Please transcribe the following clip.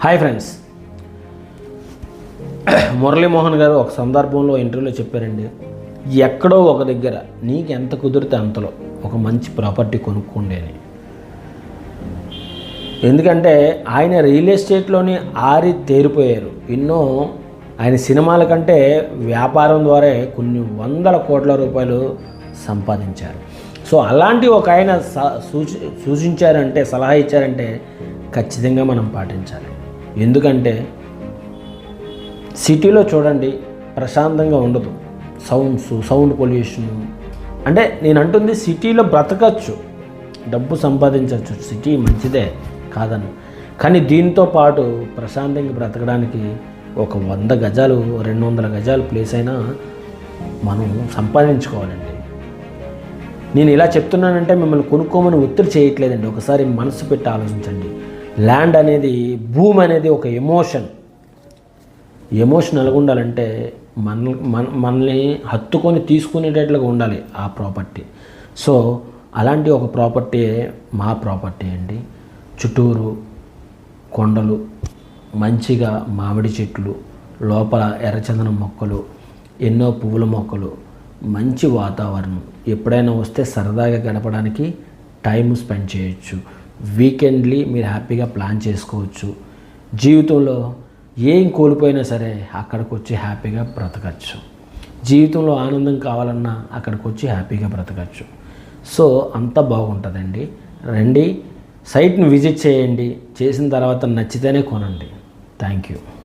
Hi friends, Muralimohan గారు ఒక సందర్భంలో ఇంటర్వ్యూలో చెప్పారండి, ఎక్కడో ఒక దగ్గర నీకు ఎంత కుదిరితే అంతలో ఒక మంచి ప్రాపర్టీ కొనుక్కోండి అని. ఎందుకంటే ఆయన రియల్ ఎస్టేట్లోని ఆరి తేరిపోయారు. ఎన్నో ఆయన సినిమాల కంటే వ్యాపారం ద్వారా కొన్ని వందల కోట్ల రూపాయలు సంపాదించారు. సో అలాంటి ఒక ఆయన సూచించారంటే, సలహా ఇచ్చారంటే ఖచ్చితంగా మనం పాటించాలి. ఎందుకంటే సిటీలో చూడండి ప్రశాంతంగా ఉండదు, సౌండ్ పొల్యూషన్. అంటే నేను అంటుంది సిటీలో బ్రతకచ్చు, డబ్బు సంపాదించవచ్చు, సిటీ మంచిదే కాదని. కానీ దీంతో పాటు ప్రశాంతంగా బ్రతకడానికి ఒక 100 గజాలు 200 గజాలు ప్లేస్ అయినా మనం సంపాదించుకోవాలండి. నేను ఇలా చెప్తున్నానంటే మిమ్మల్ని కొనుక్కోమని ఒత్తిడి చేయట్లేదండి. ఒకసారి మనసు పెట్టి ఆలోచించండి. ల్యాండ్ అనేది, భూమి అనేది ఒక ఎమోషన్ ఎలాగ ఉండాలంటే మనల్ని హత్తుకొని తీసుకునేటట్లుగా ఉండాలి ఆ ప్రాపర్టీ. సో అలాంటి ఒక ప్రాపర్టీ మా ప్రాపర్టీ అండి. చుట్టూరు కొండలు, మంచిగా మామిడి చెట్లు, లోపల ఎర్రచందనం మొక్కలు, ఎన్నో పువ్వుల మొక్కలు, మంచి వాతావరణం. ఎప్పుడైనా వస్తే సరదాగా గడపడానికి టైం స్పెండ్ చేయొచ్చు. వీకెండ్లీ మీరు హ్యాపీగా ప్లాన్ చేసుకోవచ్చు. జీవితంలో ఏం కోల్పోయినా సరే అక్కడికి వచ్చి హ్యాపీగా బ్రతకచ్చు. జీవితంలో ఆనందం కావాలన్నా అక్కడికి వచ్చి హ్యాపీగా బ్రతకచ్చు. సో అంతా బాగుంటుందండి. రండి, సైట్ని విజిట్ చేయండి. చేసిన తర్వాత నచ్చితేనే కొనండి. Thank you.